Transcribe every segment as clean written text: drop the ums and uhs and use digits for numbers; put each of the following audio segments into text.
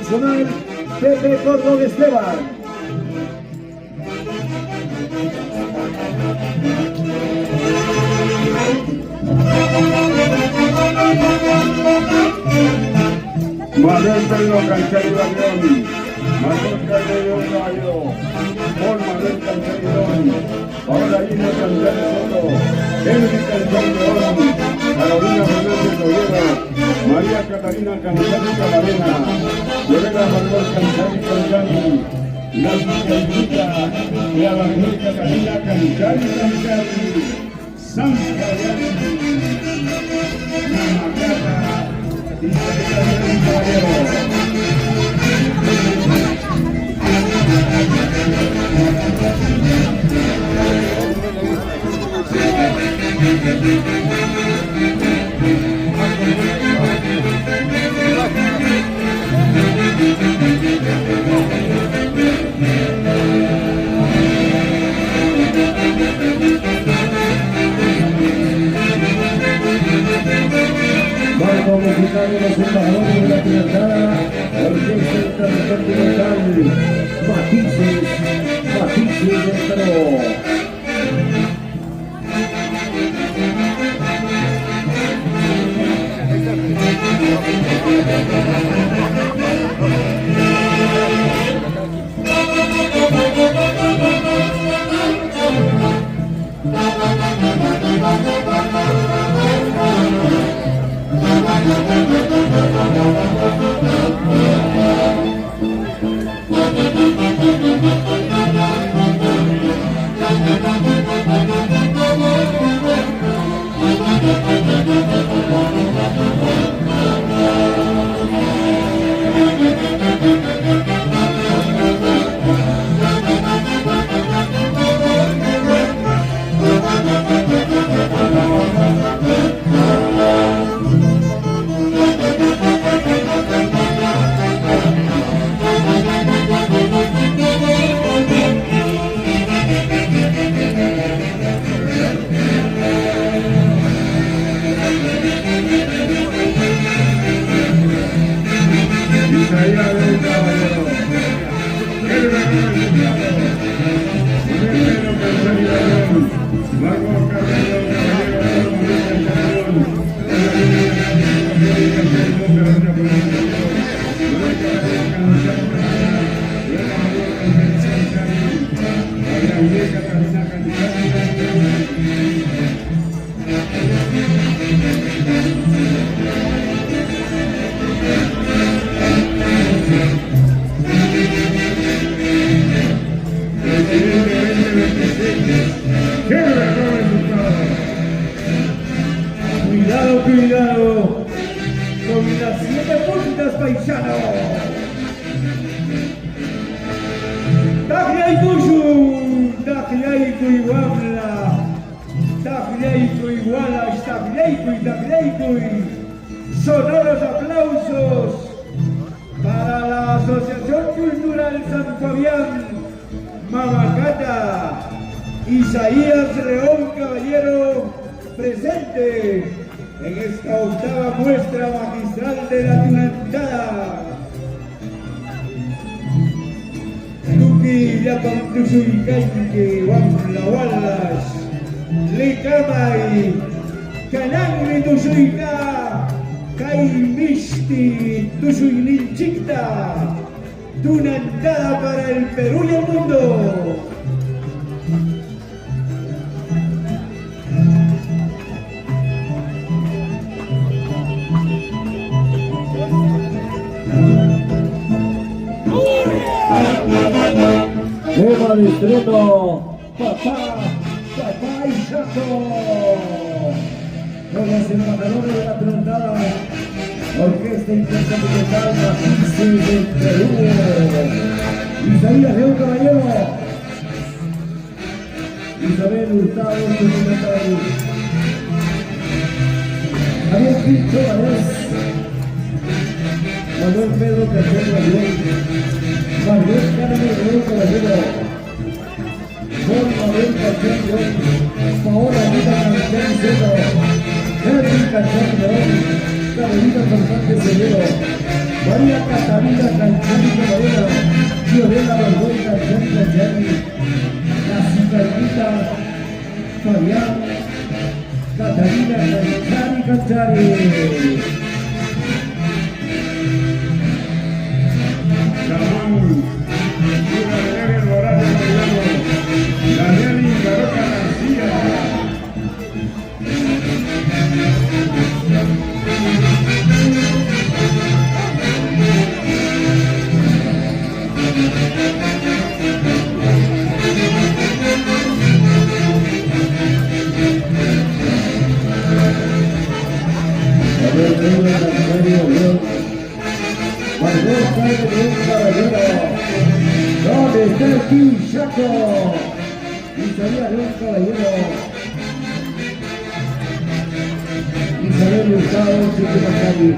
Personal Pepe Córdoba Esteban. Manuel Pedro Canchario Avión, Manuel Carrero Caballo, Paul Manuel Canchario, Paola Lina Canchario Soto, Henry Canchario, Carolina Fernández Noguero, María Catalina Canchario Camarena, Lorena Manuel Canchario Canchario, Nancy Canchita y a la mujer Catalina Canchario Canchario, Santa Namacata. Marco musical de los embajadores de la Trinidad, Orquesta Intercontinental, Matices del Perú. Cuidado con las 7 puntas, paisano. Tagliaico iguala, Tagliaico iguala, Tagliaico. Sonoros aplausos para la Asociación Cultural San Fabián, Mamacata, Isaías León Caballero, presente en esta octava muestra magistral de la Tunantada. Luki Yapan Tusuicainque, Wamla Wallash, Licamay, Canangri Tusuica, Caimisti Tusuilinchicta, Tunantada para el Perú y el mundo. Tema de estreno, papá y chato. Con los embajadores de la Trinidad, Orquesta Intercontinental Matices del Perú. Isaías León Caballero, Isabel Hurtado Documental, Javier Pinto Valdés, Manuel Pedro Canchario Avión, Manuel Carmen Caballero, Juan Manuel Canchario, Paola Lina Canchario Soto, Henry Canchario, Carolina Fernández Severo, María Catalina Canchani Caballero, Fiorella Barbón Canchani Canchani, la Cigarrita Fabián Catalina Canchani Canchani. ¿Dónde está el Quinchaco? Isabel León Caballero. Isabel Hurtado, Chico Macari.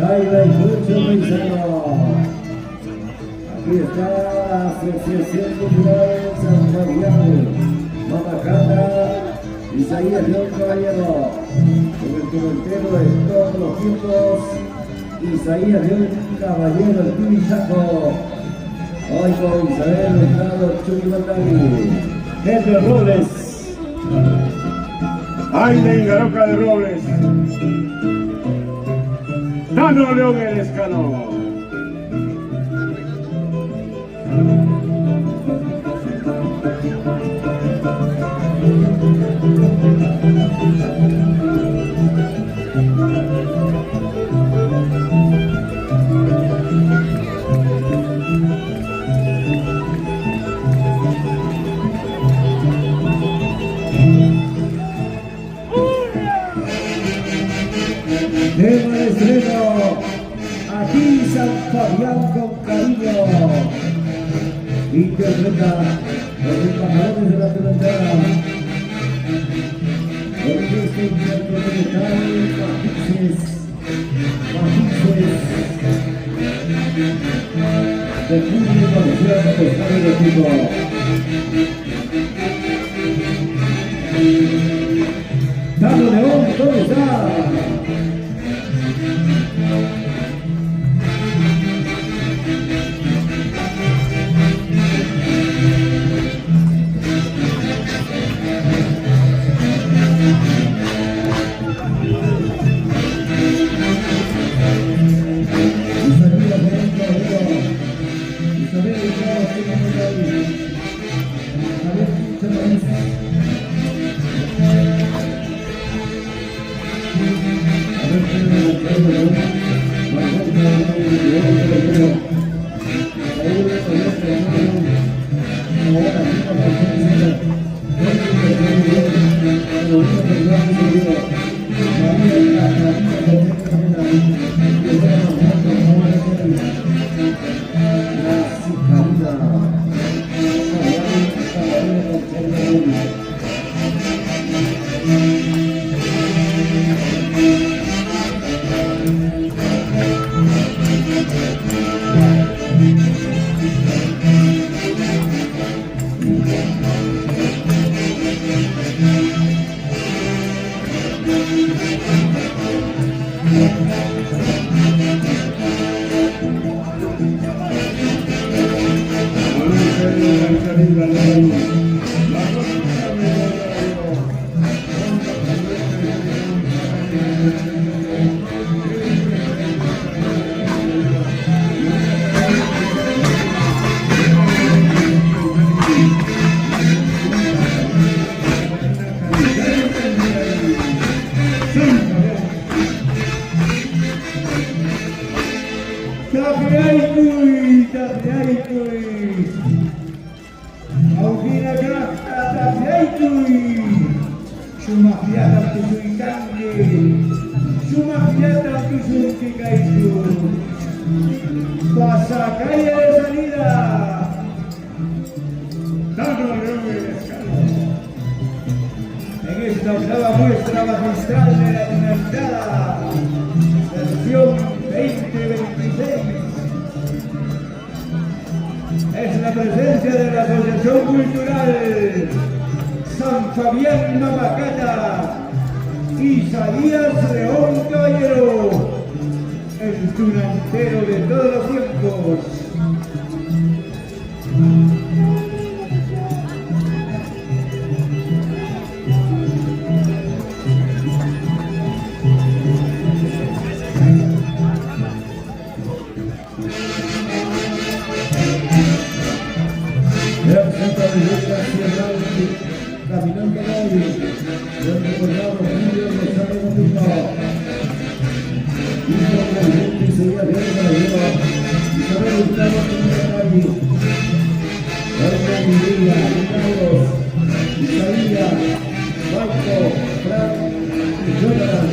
Highlight Mucho Paisano. Aquí está la Asociación Cultural San Mariano, Mamacana, Isaías León Caballero, con el comentario de todos los tiempos, Isaías León Caballero, el Quinchaco. Hoy con Isabel Hurtado, Chucky Mandani, Henry Robles. Aire Ingaroca de Robles. Nano León el Escano. Tema de estreno, aquí San Fabián con cariño. Interpreta los embajadores de la Telantera. Orquesta Intercontinental Matices de Julio Marcial Pescado de Tito. Carlos León, ¿dónde está? Isabel, Tapiaitui. Augina Grasta Tapiaitui. Sumafiata Tusuitangi. Sumafiata Tusuikaitu. Pasacalle de salida. Dano León el escano. En esta octava muestra magistral de la finalizada versión 2026 es la presencia de la Asociación Cultural San Fabián Mamacata, Isaías León Caballero, el tunantero de todos los tiempos. Caminando hoy, donde recordamos vídeos de San Domingo. Y con la gente se veía bien para lleva. Y saber Gustavo en la calle. Otra Mireia, Carlos, Isaías, Marco, Frank y Jonathan.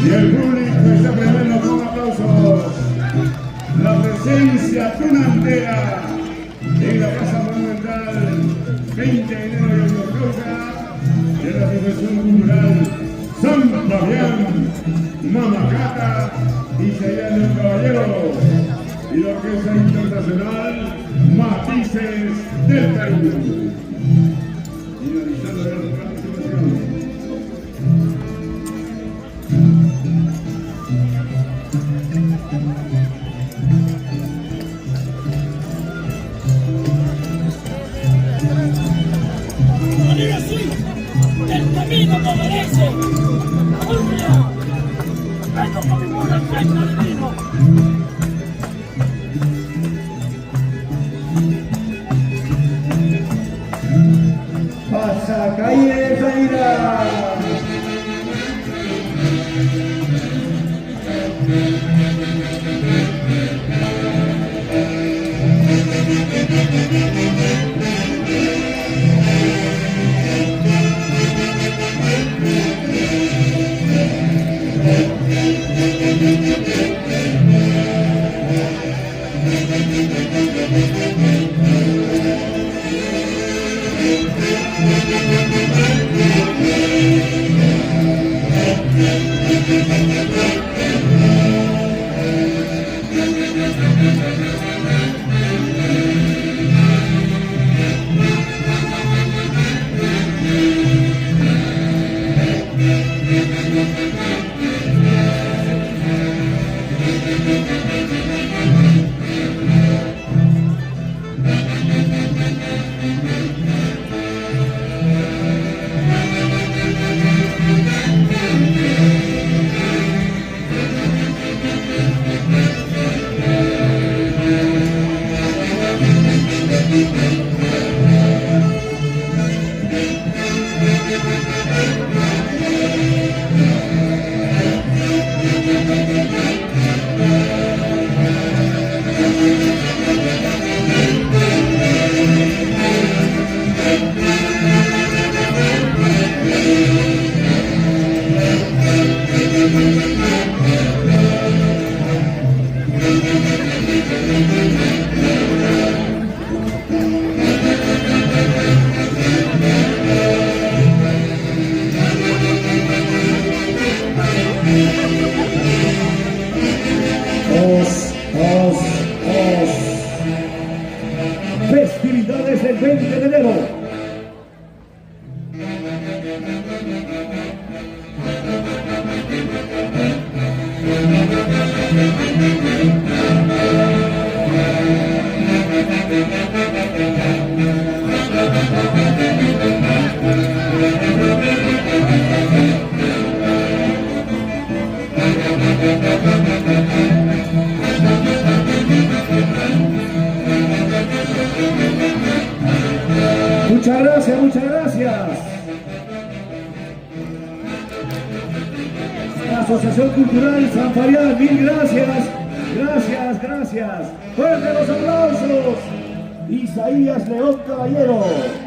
Y el público está premiando con aplausos la presencia tunantera en la Casa Monumental 20 de enero de Yoyoca de la Asociación Cultural San Fabián Mamacata y Isaías León Caballero y la Orquesta Internacional Matices del Perú. Finalizando la participación. El camino que merece. ¡Hurra! ¡Vengo con mi burro al frente del mismo! Pasacalle de salida. Festividades del 20 de enero. Muchas gracias, muchas gracias. Asociación Cultural San Fabián, mil gracias. Gracias, gracias. Fuerte los aplausos. Isaías León Caballero.